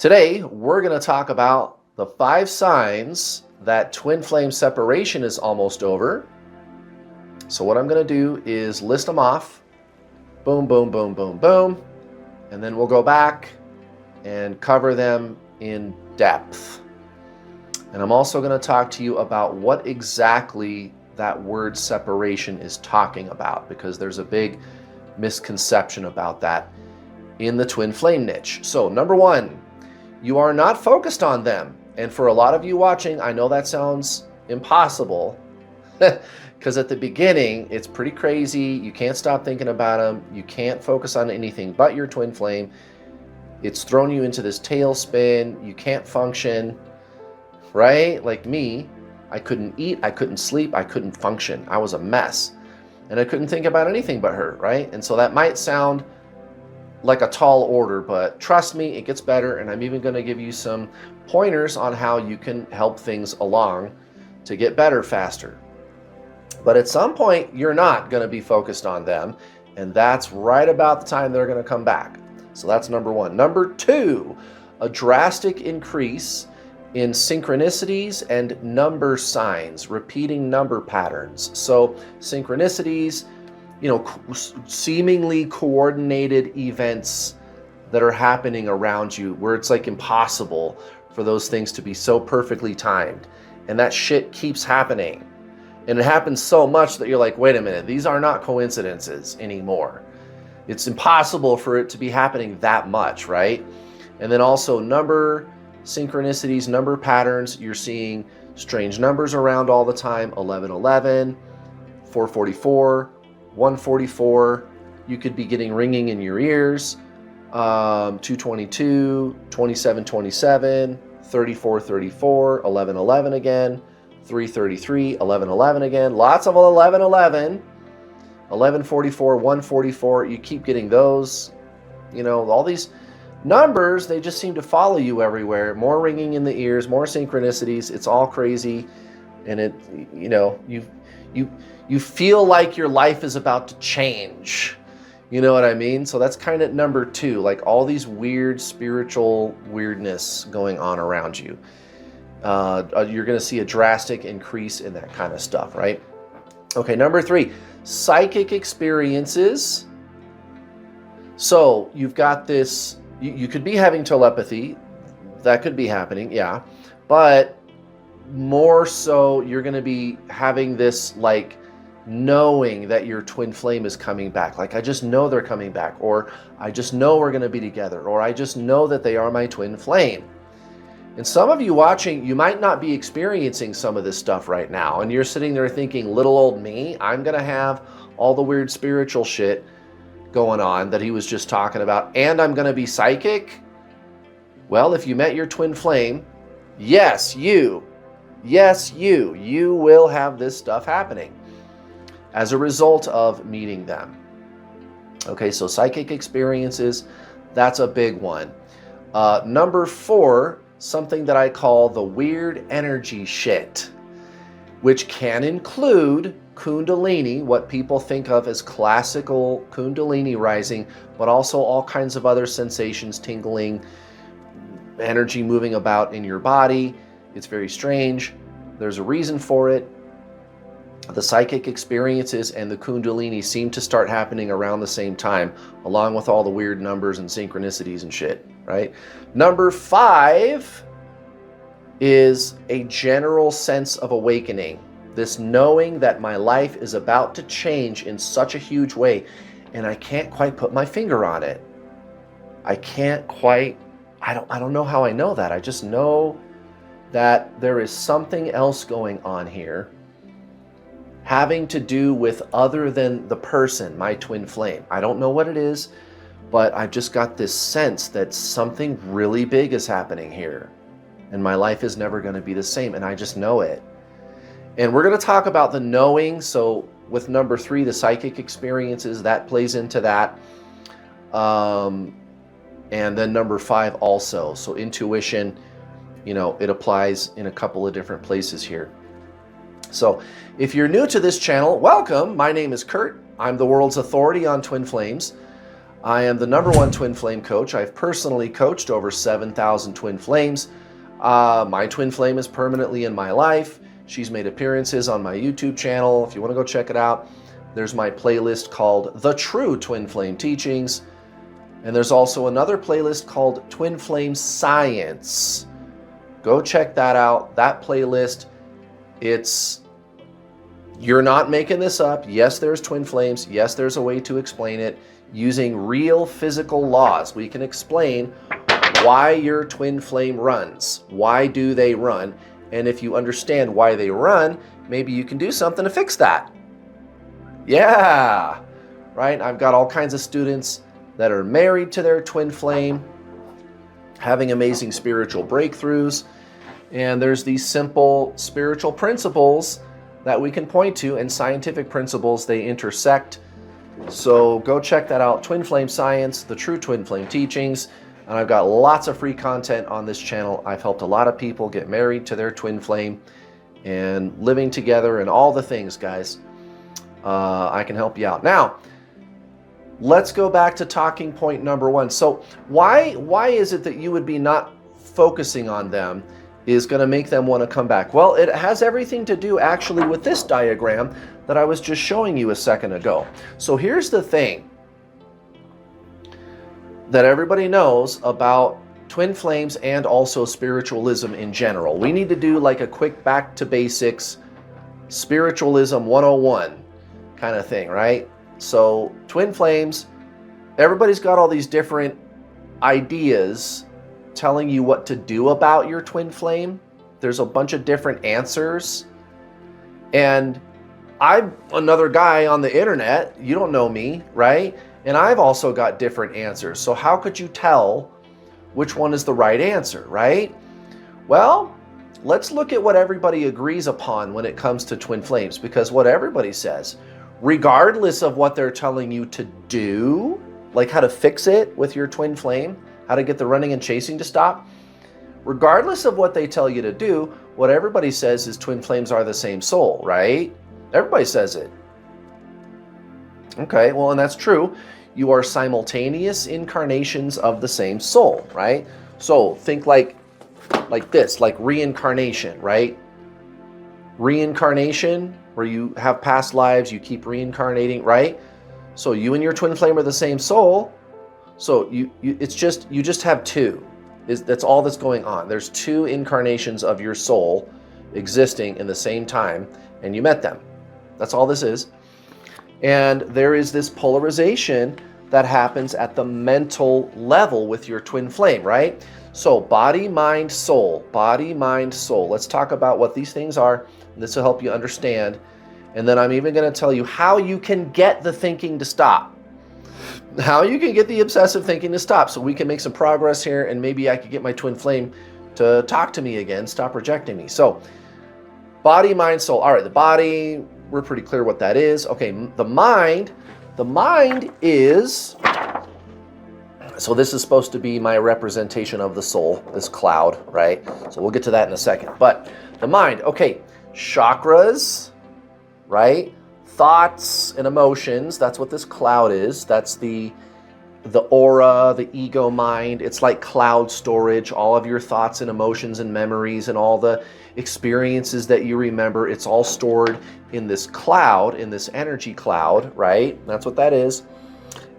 Today, we're going to talk about the 5 signs that twin flame separation is almost over. So what I'm going to do is list them off. Boom, boom, boom, boom, boom. And then we'll go back and cover them in depth. And I'm also going to talk to you about what exactly that word separation is talking about, because there's a big misconception about that in the twin flame niche. So number 1, you are not focused on them. And for a lot of you watching, I know that sounds impossible because at the beginning, it's pretty crazy. You can't stop thinking about them. You can't focus on anything but your twin flame. It's thrown you into this tailspin. You can't function, right? Like me, I couldn't eat, I couldn't sleep, I couldn't function. I was a mess. And I couldn't think about anything but her, right? And so that might sound like a tall order, but trust me, it gets better. And I'm even going to give you some pointers on how you can help things along to get better faster. But at some point, you're not going to be focused on them. And that's right about the time they're going to come back. So that's number 1. Number 2, a drastic increase in synchronicities and number signs, repeating number patterns. So synchronicities, seemingly coordinated events that are happening around you where it's like impossible for those things to be so perfectly timed. And that shit keeps happening. And it happens so much that you're like, wait a minute, these are not coincidences anymore. It's impossible for it to be happening that much, right? And then also number synchronicities, number patterns, you're seeing strange numbers around all the time. 1111, 444, 144, you could be getting ringing in your ears. 222, 2727, 3434, 1111 again, 333, 1111 again, lots of 1111, 1144, 144, you keep getting those. All these numbers, they just seem to follow you everywhere. More ringing in the ears, more synchronicities. It's all crazy. And you feel like your life is about to change. You know what I mean? So that's kind of number 2, like all these weird spiritual weirdness going on around you. You're going to see a drastic increase in that kind of stuff, right? Okay, number 3, psychic experiences. So you've got this, you could be having telepathy. That could be happening, yeah. But more so, you're going to be having this like knowing that your twin flame is coming back. Like, I just know they're coming back, or I just know we're going to be together, or I just know that they are my twin flame. And some of you watching, you might not be experiencing some of this stuff right now. And you're sitting there thinking, little old me, I'm going to have all the weird spiritual shit going on that he was just talking about, and I'm going to be psychic. Well, if you met your twin flame, yes, you will have this stuff happening as a result of meeting them. Okay, so psychic experiences, that's a big one. Number 4, something that I call the weird energy shit, which can include Kundalini, what people think of as classical Kundalini rising, but also all kinds of other sensations, tingling, energy moving about in your body. It's very strange. There's a reason for it. The psychic experiences and the Kundalini seem to start happening around the same time, along with all the weird numbers and synchronicities and shit, right? Number 5 is a general sense of awakening. This knowing that my life is about to change in such a huge way, and I can't quite put my finger on it. I don't know how I know that. I just know that there is something else going on here having to do with other than the person, my twin flame. I don't know what it is, but I've just got this sense that something really big is happening here, and my life is never going to be the same, and I just know it. And we're going to talk about the knowing. So with number 3, the psychic experiences, that plays into that. And then number 5 also. So intuition, it applies in a couple of different places here. So if you're new to this channel, welcome. My name is Kurt. I'm the world's authority on twin flames. I am the #1 twin flame coach. I've personally coached over 7,000 twin flames. My twin flame is permanently in my life. She's made appearances on my YouTube channel. If you want to go check it out, there's my playlist called The True Twin Flame Teachings. And there's also another playlist called Twin Flame Science. Go check that out. That playlist, you're not making this up. Yes, there's twin flames. Yes, there's a way to explain it using real physical laws. We can explain why your twin flame runs. Why do they run? And if you understand why they run, maybe you can do something to fix that. Yeah, right? I've got all kinds of students that are married to their twin flame, having amazing spiritual breakthroughs. And there's these simple spiritual principles that we can point to, and scientific principles, they intersect. So go check that out. Twin Flame Science, The True Twin Flame Teachings. And I've got lots of free content on this channel. I've helped a lot of people get married to their twin flame and living together and all the things, guys. I can help you out. Now, let's go back to talking point #1. So why is it that you would be not focusing on them is going to make them want to come back? Well, it has everything to do actually with this diagram that I was just showing you a second ago. So here's the thing that everybody knows about twin flames and also spiritualism in general. We need to do like a quick back to basics, spiritualism 101 kind of thing, right? So twin flames, everybody's got all these different ideas telling you what to do about your twin flame. There's a bunch of different answers. And I'm another guy on the internet. You don't know me, right? And I've also got different answers. So how could you tell which one is the right answer, right? Well, let's look at what everybody agrees upon when it comes to twin flames, because what everybody says, regardless of what they're telling you to do, like how to fix it with your twin flame, how to get the running and chasing to stop, regardless of what they tell you to do, what everybody says is twin flames are the same soul, right? Everybody says it. Okay, well, and that's true. You are simultaneous incarnations of the same soul, right? So think like this, like reincarnation, right? Reincarnation, where you have past lives, you keep reincarnating, right? So you and your twin flame are the same soul. So you just have two. That's all that's going on. There's two incarnations of your soul existing in the same time, and you met them. That's all this is. And there is this polarization that happens at the mental level with your twin flame, right? So body, mind, soul. Body, mind, soul. Let's talk about what these things are. This will help you understand. And then I'm even going to tell you how you can get the thinking to stop. How you can get the obsessive thinking to stop, so we can make some progress here, and maybe I could get my twin flame to talk to me again, stop rejecting me. So body, mind, soul. All right, the body, we're pretty clear what that is. Okay, the mind is, so this is supposed to be my representation of the soul, this cloud, right? So we'll get to that in a second. But the mind, okay, chakras, right? Thoughts and emotions, that's what this cloud is. That's the aura, the ego mind. It's like cloud storage, all of your thoughts and emotions and memories and all the experiences that you remember. It's all stored in this cloud, in this energy cloud, right? That's what that is.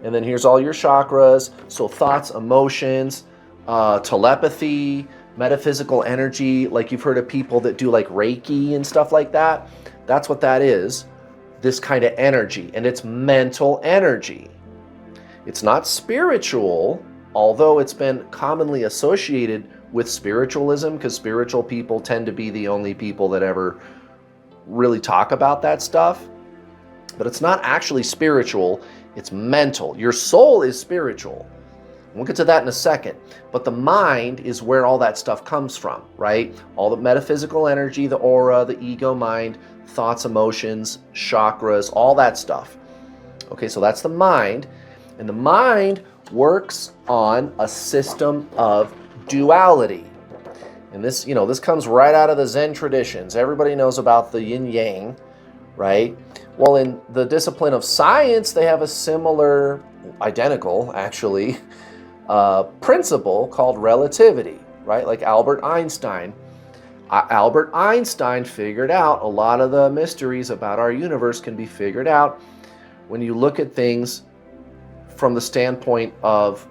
And then here's all your chakras. So thoughts, emotions, telepathy, metaphysical energy, like you've heard of people that do like Reiki and stuff like that. That's what that is. This kind of energy, and it's mental energy. It's not spiritual, although it's been commonly associated with spiritualism, because spiritual people tend to be the only people that ever really talk about that stuff. But it's not actually spiritual, it's mental. Your soul is spiritual. We'll get to that in a second. But the mind is where all that stuff comes from, right? All the metaphysical energy, the aura, the ego mind, thoughts, emotions, chakras, all that stuff. Okay, so that's the mind. And the mind works on a system of duality. And this, this comes right out of the Zen traditions. Everybody knows about the yin yang, right? Well, in the discipline of science, they have a similar identical, actually, principle called relativity, right? Like Albert Einstein. Albert Einstein figured out a lot of the mysteries about our universe can be figured out when you look at things from the standpoint of,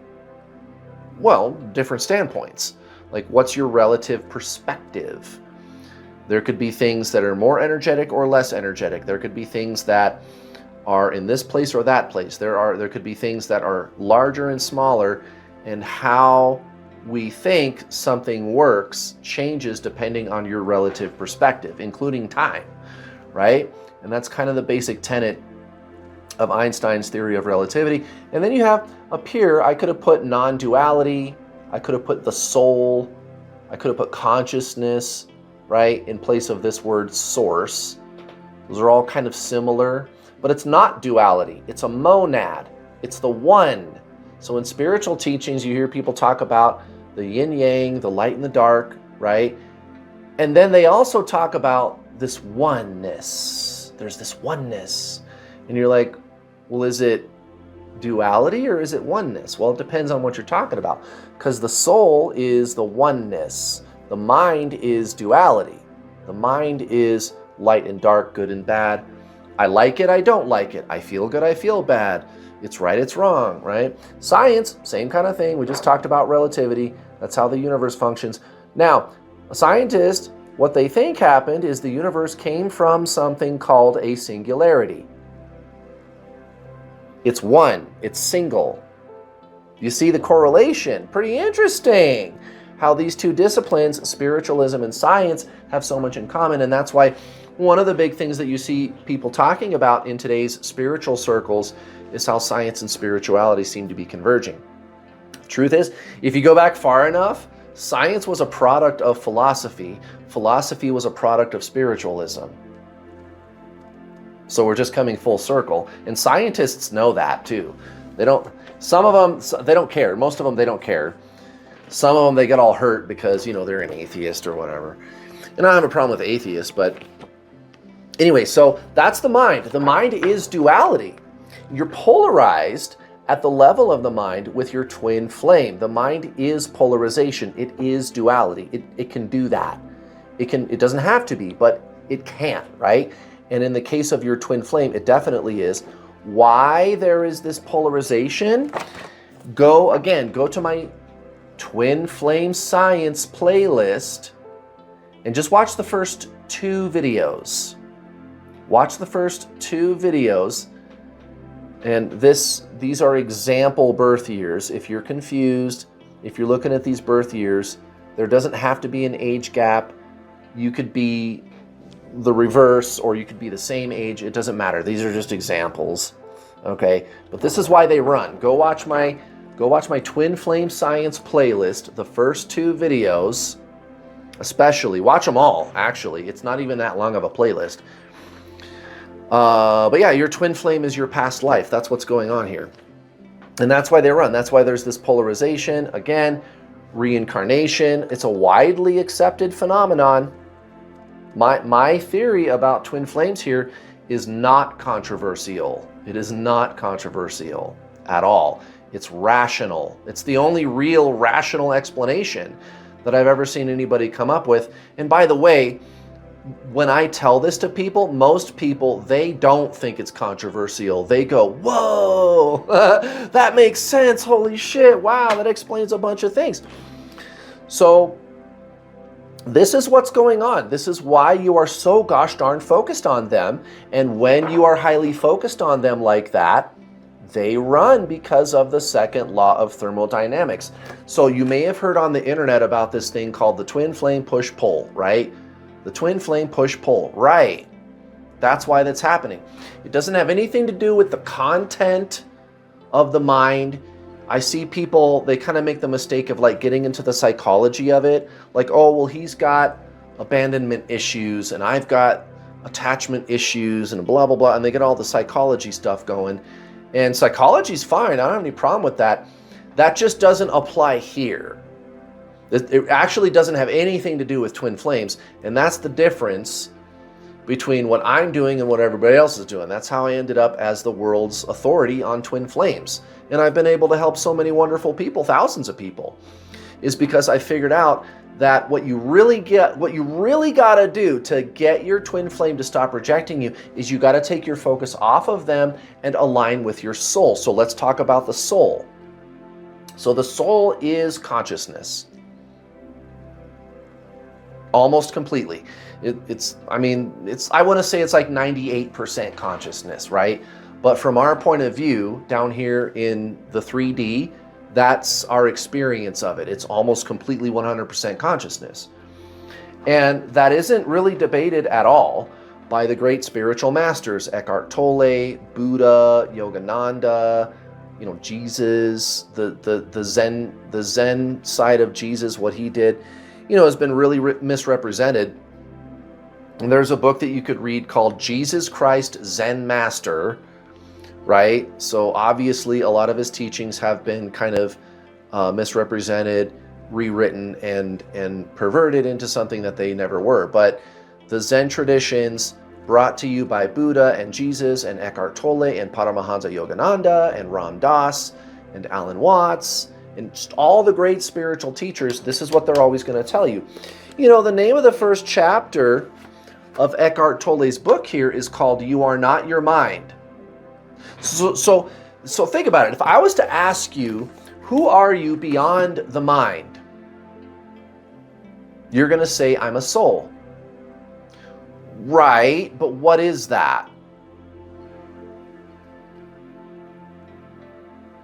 well, different standpoints. Like, what's your relative perspective? There could be things that are more energetic or less energetic. There could be things that are in this place or that place. There could be things that are larger and smaller, and how we think something works changes depending on your relative perspective, including time, right? And that's kind of the basic tenet of Einstein's theory of relativity. And then you have up here, I could have put non-duality, I could have put the soul, I could have put consciousness, right, in place of this word source. Those are all kind of similar, but it's not duality. It's a monad. It's the one. So in spiritual teachings, you hear people talk about the yin-yang, the light and the dark, right? And then they also talk about this oneness. There's this oneness. And you're like, well, is it duality or is it oneness? Well, it depends on what you're talking about, because the soul is the oneness. The mind is duality. The mind is light and dark, good and bad. I like it, I don't like it. I feel good, I feel bad. It's right, it's wrong, right? Science, same kind of thing. We just talked about relativity. That's how the universe functions. Now, a scientist, what they think happened is the universe came from something called a singularity. It's one, it's single. You see the correlation? Pretty interesting how these two disciplines, spiritualism and science, have so much in common. And that's why one of the big things that you see people talking about in today's spiritual circles is how science and spirituality seem to be converging. Truth is, if you go back far enough, science was a product of philosophy. Philosophy was a product of spiritualism. So we're just coming full circle. And scientists know that too. Some of them, they don't care. Most of them, they don't care. Some of them, they get all hurt because, they're an atheist or whatever. And I don't have a problem with atheists, but anyway, so that's the mind. The mind is duality. You're polarized at the level of the mind with your twin flame. The mind is polarization. It is duality. It can do that. It doesn't have to be, but it can, right? And in the case of your twin flame, it definitely is. Why there is this polarization? Go to my twin flame science playlist and just watch the first 2 videos. Watch the first 2 videos. And these are example birth years. If you're confused, if you're looking at these birth years, there doesn't have to be an age gap. You could be the reverse or you could be the same age. It doesn't matter. These are just examples. Okay? But this is why they run. Go watch my Twin Flame Science playlist, the first 2 videos, especially. Watch them all, actually. It's not even that long of a playlist. But yeah, your twin flame is your past life. That's what's going on here. And that's why they run. That's why there's this polarization. Again, reincarnation. It's a widely accepted phenomenon. My theory about twin flames here is not controversial. It is not controversial at all. It's rational. It's the only real rational explanation that I've ever seen anybody come up with. And by the way, when I tell this to people, most people, they don't think it's controversial. They go, whoa, that makes sense. Holy shit. Wow, that explains a bunch of things. So this is what's going on. This is why you are so gosh darn focused on them. And when you are highly focused on them like that, they run because of the second law of thermodynamics. So you may have heard on the internet about this thing called the twin flame push-pull, right? The twin flame push-pull, right? That's why that's happening. It doesn't have anything to do with the content of the mind. I see people, they kind of make the mistake of like getting into the psychology of it. Like, oh, well, he's got abandonment issues and I've got attachment issues and blah, blah, blah. And they get all the psychology stuff going. And psychology's fine. I don't have any problem with that. That just doesn't apply here. It actually doesn't have anything to do with twin flames. And that's the difference between what I'm doing and what everybody else is doing. That's how I ended up as the world's authority on twin flames. And I've been able to help so many wonderful people, thousands of people, is because I figured out that what you really got to do to get your twin flame to stop rejecting you is you got to take your focus off of them and align with your soul. So let's talk about the soul. So the soul is consciousness. Almost completely. I want to say it's like 98% consciousness, right? But from our point of view, down here in the 3D, that's our experience of it. It's almost completely 100% consciousness. And that isn't really debated at all by the great spiritual masters, Eckhart Tolle, Buddha, Yogananda, Jesus, the Zen side of Jesus, what he did, has been really misrepresented. And there's a book that you could read called Jesus Christ Zen Master, right? So obviously a lot of his teachings have been kind of misrepresented, rewritten, and perverted into something that they never were. But the Zen traditions brought to you by Buddha and Jesus and Eckhart Tolle and Paramahansa Yogananda and Ram Dass and Alan Watts and just all the great spiritual teachers, this is what they're always going to tell you. The name of the first chapter of Eckhart Tolle's book here is called You Are Not Your Mind. So think about it. If I was to ask you, who are you beyond the mind? You're going to say, I'm a soul. Right, but what is that?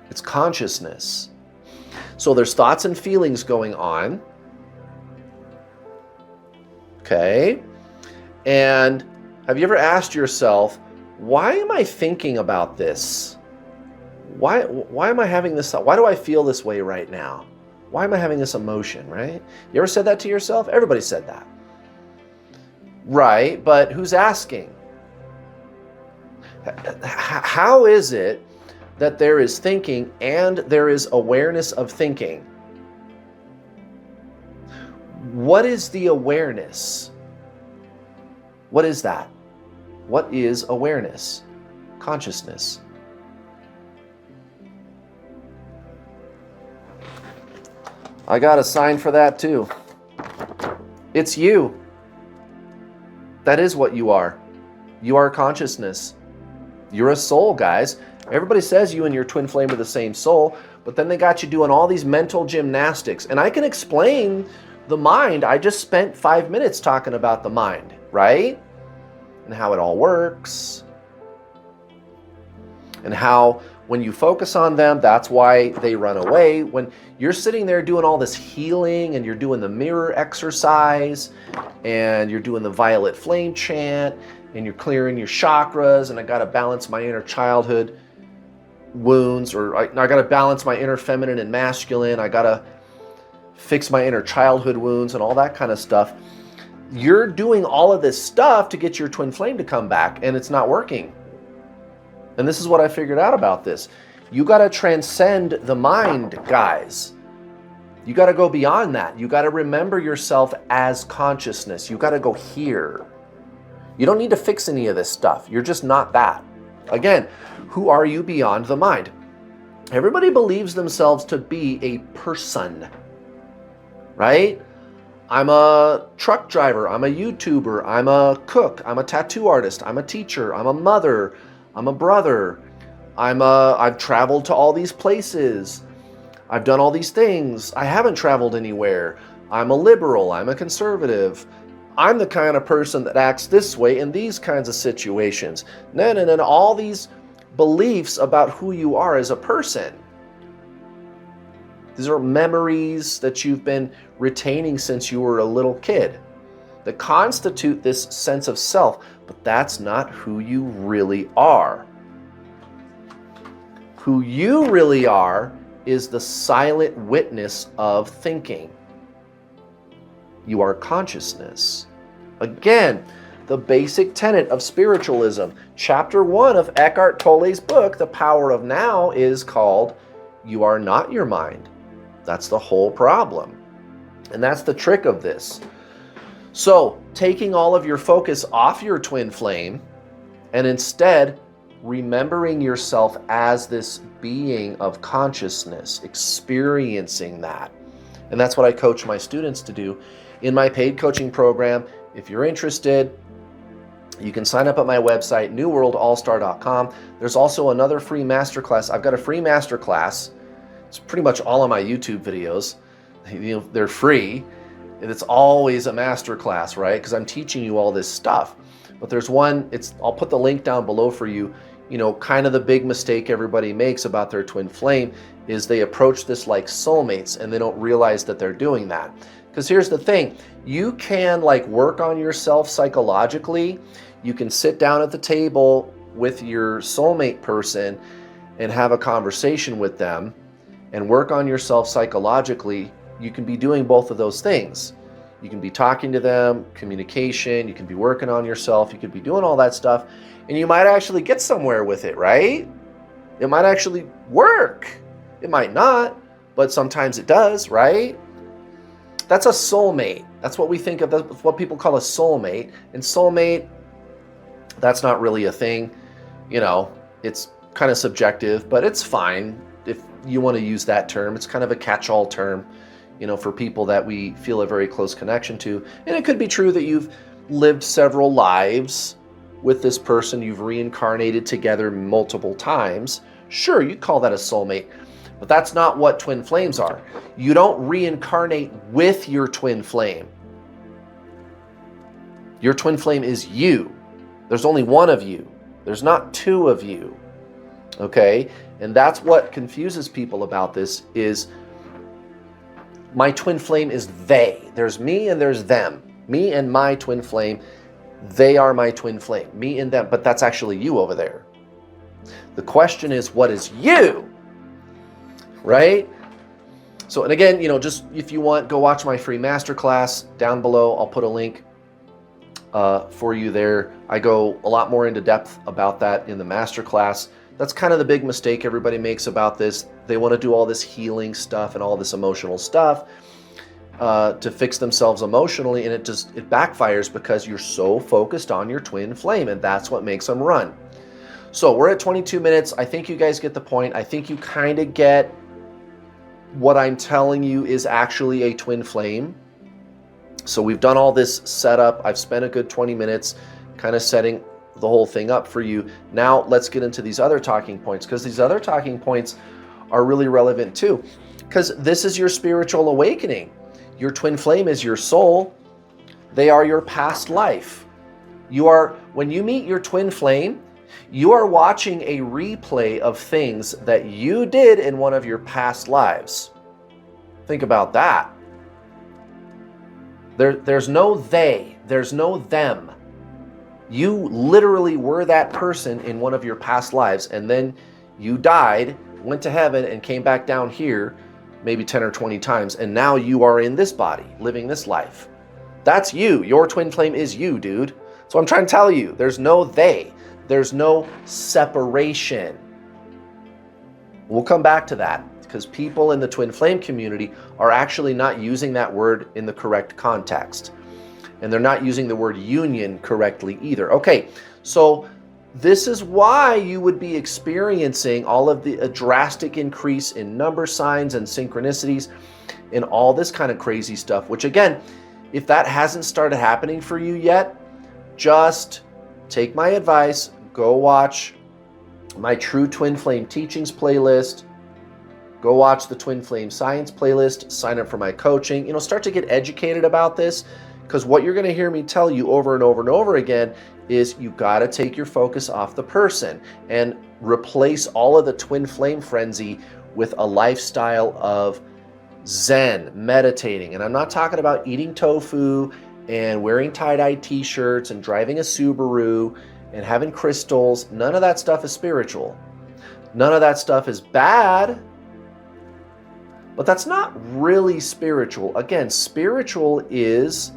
It's consciousness. So there's thoughts and feelings going on. Okay. And have you ever asked yourself, why am I thinking about this? Why am I having this thought? Why do I feel this way right now? Why am I having this emotion, right? You ever said that to yourself? Everybody said that. Right, but who's asking? How is it that there is thinking and there is awareness of thinking? What is the awareness? What is that? What is awareness? Consciousness. I got a sign for that too. It's you. That is what you are. You are consciousness. You're a soul, guys. Everybody says you and your twin flame are the same soul, but then they got you doing all these mental gymnastics. And I can explain the mind. I just spent 5 minutes talking about the mind, right? And how it all works. And how when you focus on them, that's why they run away. When you're sitting there doing all this healing and you're doing the mirror exercise and you're doing the violet flame chant and you're clearing your chakras, and I got to balance my inner childhood wounds, or I got to balance my inner feminine and masculine. I got to fix my inner childhood wounds and all that kind of stuff. You're doing all of this stuff to get your twin flame to come back, and it's not working. And this is what I figured out about this. You got to transcend the mind, guys. You got to go beyond that. You got to remember yourself as consciousness. You got to go here. You don't need to fix any of this stuff. You're just not that. Again, who are you beyond the mind? Everybody believes themselves to be a person, right? I'm a truck driver. I'm a YouTuber. I'm a cook. I'm a tattoo artist. I'm a teacher. I'm a mother. I'm a brother. I've traveled to all these places. I've done all these things. I haven't traveled anywhere. I'm a liberal. I'm a conservative. I'm the kind of person that acts this way in these kinds of situations. No. All these beliefs about who you are as a person. These are memories that you've been retaining since you were a little kid that constitute this sense of self, but that's not who you really are. Who you really are is the silent witness of thinking. You are consciousness. Again, the basic tenet of spiritualism. Chapter 1 of Eckhart Tolle's book, The Power of Now, is called You Are Not Your Mind. That's the whole problem. And that's the trick of this. So taking all of your focus off your twin flame and instead remembering yourself as this being of consciousness, experiencing that. And that's what I coach my students to do in my paid coaching program. If you're interested, you can sign up at my website, newworldallstar.com. There's also another free masterclass. I've got a free masterclass. It's pretty much all of my YouTube videos. They're free. And it's always a masterclass, right? Because I'm teaching you all this stuff. But there's one, I'll put the link down below for you. Kind of the big mistake everybody makes about their twin flame is they approach this like soulmates and they don't realize that they're doing that. Because here's the thing, you can work on yourself psychologically. You can sit down at the table with your soulmate person and have a conversation with them and work on yourself psychologically. You can be doing both of those things. You can be talking to them, communication, you can be working on yourself, you could be doing all that stuff, and you might actually get somewhere with it, right? It might actually work. It might not, but sometimes it does, right? That's a soulmate. That's what we think of, that's what people call a soulmate. And soulmate, that's not really a thing. It's kind of subjective, but it's fine if you want to use that term. It's kind of a catch-all term, for people that we feel a very close connection to. And it could be true that you've lived several lives with this person. You've reincarnated together multiple times. Sure, you call that a soulmate, but that's not what twin flames are. You don't reincarnate with your twin flame. Your twin flame is you. There's only one of you. There's not two of you. Okay? And that's what confuses people about this is my twin flame is they. There's me and there's them. Me and my twin flame. They are my twin flame. Me and them. But that's actually you over there. The question is, what is you? Right? So, and again, just if you want, go watch my free masterclass down below. I'll put a link for you there. I go a lot more into depth about that in the masterclass. That's kind of the big mistake everybody makes about this. They want to do all this healing stuff and all this emotional stuff to fix themselves emotionally, and it backfires because you're so focused on your twin flame, and that's what makes them run. So we're at 22 minutes. I think you guys get the point. I think you kind of get what I'm telling you is actually a twin flame. So we've done all this setup. I've spent a good 20 minutes kind of setting the whole thing up for you. Now let's get into these other talking points, because these other talking points are really relevant too, because this is your spiritual awakening. Your twin flame is your soul. They are your past life. When you meet your twin flame, you are watching a replay of things that you did in one of your past lives. Think about that. There's no they, there's no them. You literally were that person in one of your past lives, and then you died, went to heaven, and came back down here maybe 10 or 20 times, and now you are in this body, living this life. That's you. Your twin flame is you, dude. So I'm trying to tell you, there's no they. There's no separation. We'll come back to that, because people in the twin flame community are actually not using that word in the correct context. And they're not using the word union correctly either. Okay, so this is why you would be experiencing all of a drastic increase in number signs and synchronicities and all this kind of crazy stuff, which again, if that hasn't started happening for you yet, just take my advice, go watch my True Twin Flame Teachings playlist, go watch the Twin Flame Science playlist, sign up for my coaching, start to get educated about this. Because what you're going to hear me tell you over and over and over again is you got to take your focus off the person and replace all of the twin flame frenzy with a lifestyle of Zen, meditating. And I'm not talking about eating tofu and wearing tie-dye t-shirts and driving a Subaru and having crystals. None of that stuff is spiritual. None of that stuff is bad. But that's not really spiritual. Again, spiritual is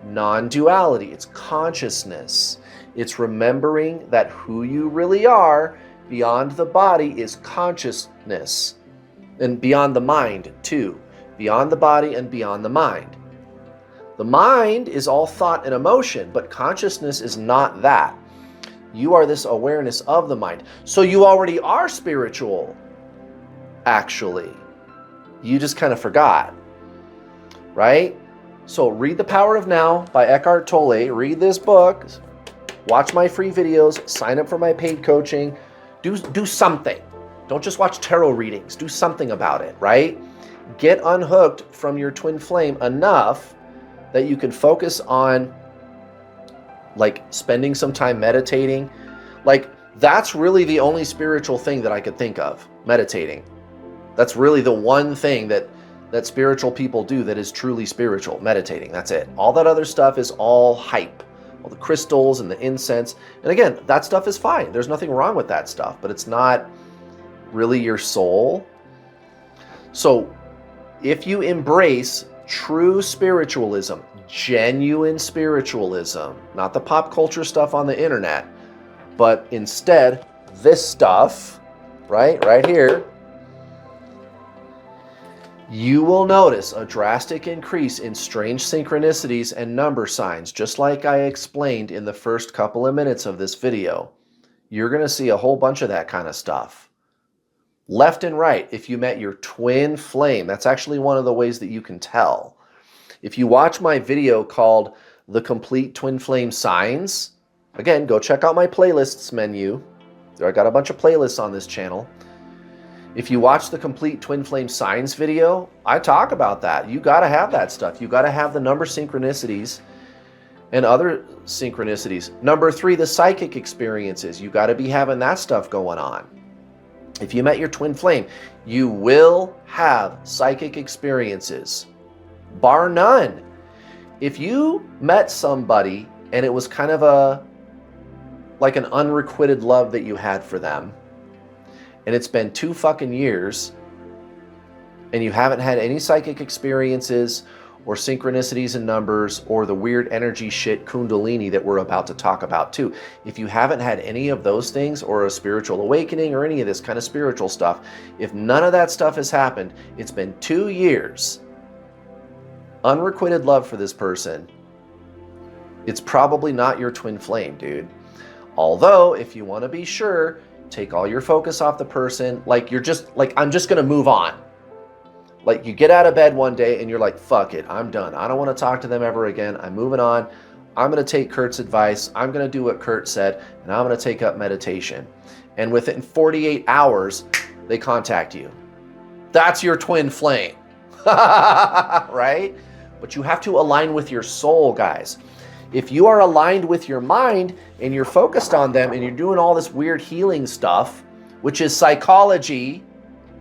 non-duality. It's consciousness. It's remembering that who you really are beyond the body is consciousness, and beyond the mind too. Beyond the body and beyond the mind. The mind is all thought and emotion, but consciousness is not that. You are this awareness of the mind. So you already are spiritual, actually. You just kind of forgot, right? So read The Power of Now by Eckhart Tolle. Read this book. Watch my free videos. Sign up for my paid coaching. Do something. Don't just watch tarot readings. Do something about it, right? Get unhooked from your twin flame enough that you can focus on like spending some time meditating. Like that's really the only spiritual thing that I could think of, meditating. That's really the one thing that spiritual people do that is truly spiritual, meditating. That's it. All that other stuff is all hype. All the crystals and the incense. And again, that stuff is fine. There's nothing wrong with that stuff, but it's not really your soul. So if you embrace true spiritualism, genuine spiritualism, not the pop culture stuff on the internet, but instead this stuff, right here, you will notice a drastic increase in strange synchronicities and number signs, just like I explained in the first couple of minutes of this video. You're going to see a whole bunch of that kind of stuff. Left and right, if you met your twin flame, that's actually one of the ways that you can tell. If you watch my video called The Complete Twin Flame Signs, again, go check out my playlists menu. I got a bunch of playlists on this channel. If you watch the Complete Twin Flame Signs video, I talk about that. You got to have that stuff. You got to have the number synchronicities and other synchronicities. Number 3, the psychic experiences. You got to be having that stuff going on. If you met your twin flame, you will have psychic experiences, bar none. If you met somebody and it was kind of like an unrequited love that you had for them, and it's been 2 fucking years, and you haven't had any psychic experiences or synchronicities and numbers or the weird energy shit Kundalini that we're about to talk about too. If you haven't had any of those things or a spiritual awakening or any of this kind of spiritual stuff, if none of that stuff has happened, it's been 2 years, unrequited love for this person, it's probably not your twin flame, dude. Although, if you want to be sure, take all your focus off the person. Like you're just like, I'm just going to move on. Like you get out of bed one day and you're like, fuck it, I'm done. I don't want to talk to them ever again. I'm moving on. I'm going to take Kurt's advice. I'm going to do what Kurt said, and I'm going to take up meditation. And within 48 hours, they contact you. That's your twin flame, right? But you have to align with your soul, guys. If you are aligned with your mind and you're focused on them and you're doing all this weird healing stuff, which is psychology,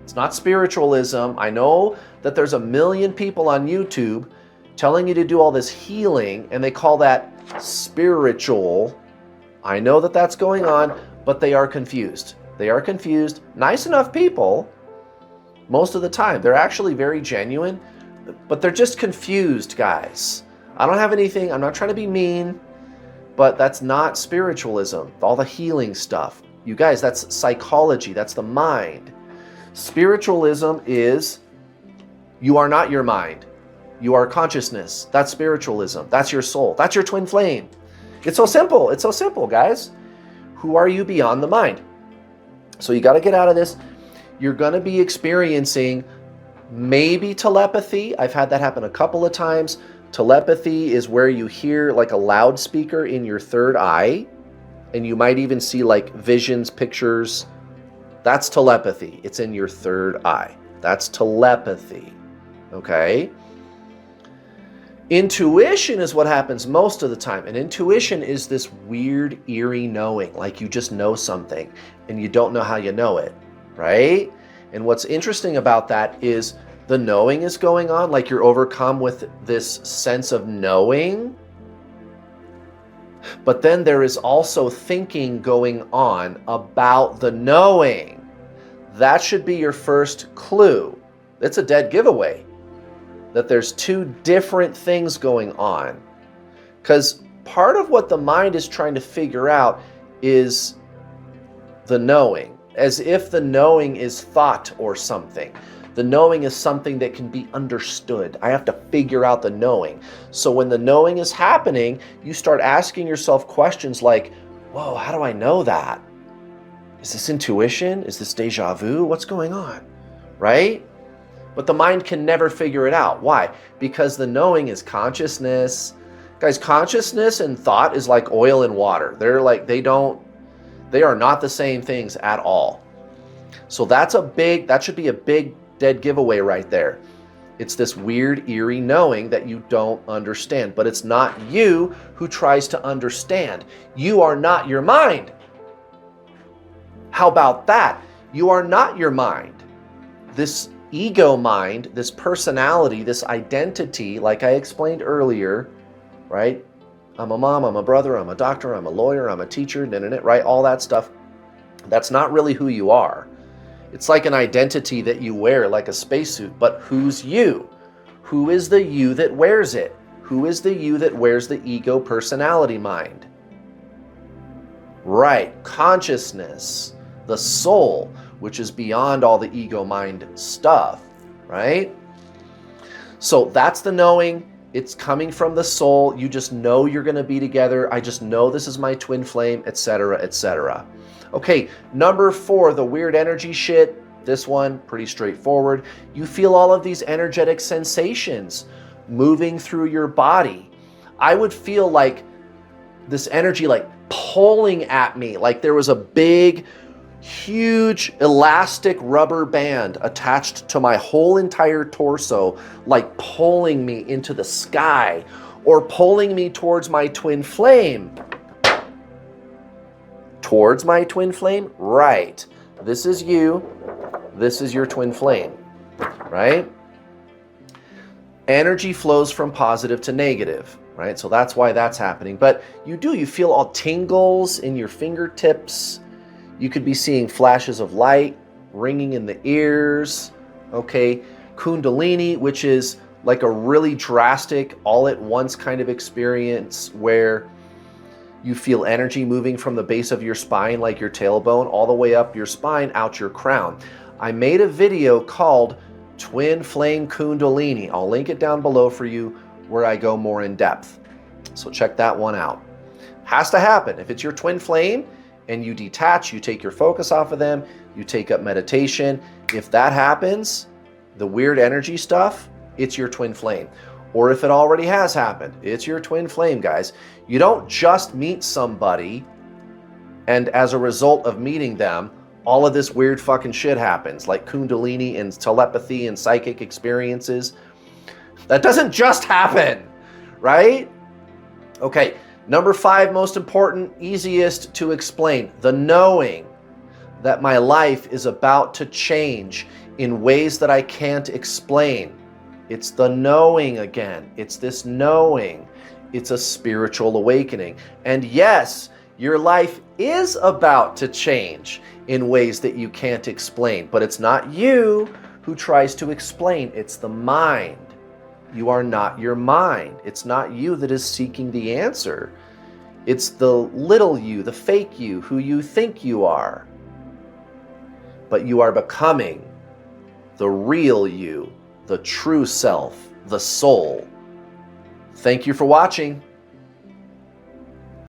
it's not spiritualism. I know that there's a million people on YouTube telling you to do all this healing and they call that spiritual. I know that that's going on, but they are confused. They are confused. Nice enough people most of the time. They're actually very genuine, but they're just confused, guys. I don't have anything, I'm not trying to be mean, but that's not spiritualism. All the healing stuff. You guys, that's psychology, that's the mind. Spiritualism is, you are not your mind. You are consciousness. That's spiritualism. That's your soul. That's your twin flame. It's so simple. It's so simple, guys. Who are you beyond the mind? So you got to get out of this. You're going to be experiencing maybe telepathy. I've had that happen a couple of times. Telepathy is where you hear like a loudspeaker in your third eye, and you might even see like visions, pictures. That's telepathy. It's in your third eye. That's telepathy. Okay? Intuition is what happens most of the time. And intuition is this weird, eerie knowing, like you just know something and you don't know how you know it, right? And what's interesting about that is the knowing is going on, like you're overcome with this sense of knowing. But then there is also thinking going on about the knowing. That should be your first clue. It's a dead giveaway that there's 2 different things going on. Because part of what the mind is trying to figure out is the knowing, as if the knowing is thought or something. The knowing is something that can be understood. I have to figure out the knowing. So when the knowing is happening, you start asking yourself questions like, whoa, how do I know that? Is this intuition? Is this deja vu? What's going on? Right? But the mind can never figure it out. Why? Because the knowing is consciousness. Guys, consciousness and thought is like oil and water. They are not the same things at all. So that should be a big dead giveaway right there. It's this weird, eerie knowing that you don't understand, but it's not you who tries to understand. You are not your mind. How about that? You are not your mind. This ego mind, this personality, this identity, like I explained earlier, right? I'm a mom, I'm a brother, I'm a doctor, I'm a lawyer, I'm a teacher, right? All that stuff. That's not really who you are. It's like an identity that you wear, like a spacesuit, but who's you? Who is the you that wears it? Who is the you that wears the ego personality mind? Right, consciousness, the soul, which is beyond all the ego mind stuff, right? So that's the knowing. It's coming from the soul. You just know you're going to be together. I just know this is my twin flame, etc., etc. Okay, number 4, the weird energy shit. This one, pretty straightforward. You feel all of these energetic sensations moving through your body. I would feel like this energy like pulling at me, like there was a big, huge elastic rubber band attached to my whole entire torso, like pulling me into the sky or pulling me towards my twin flame. Towards my twin flame? Right. This is you. This is your twin flame, right? Energy flows from positive to negative, right? So that's why that's happening. But you feel all tingles in your fingertips. You could be seeing flashes of light, ringing in the ears, okay? Kundalini, which is like a really drastic, all-at-once kind of experience where you feel energy moving from the base of your spine, like your tailbone, all the way up your spine, out your crown. I made a video called Twin Flame Kundalini. I'll link it down below for you where I go more in depth. So check that one out. Has to happen. If it's your twin flame and you detach, you take your focus off of them, you take up meditation. If that happens, the weird energy stuff, it's your twin flame. Or if it already has happened, it's your twin flame, guys. You don't just meet somebody and as a result of meeting them, all of this weird fucking shit happens, like Kundalini and telepathy and psychic experiences. That doesn't just happen, right? Okay, number 5, most important, easiest to explain, the knowing that my life is about to change in ways that I can't explain. It's the knowing again. It's this knowing. It's a spiritual awakening. And yes, your life is about to change in ways that you can't explain, but it's not you who tries to explain. It's the mind. You are not your mind. It's not you that is seeking the answer. It's the little you, the fake you, who you think you are. But you are becoming the real you, the true self, the soul. Thank you for watching.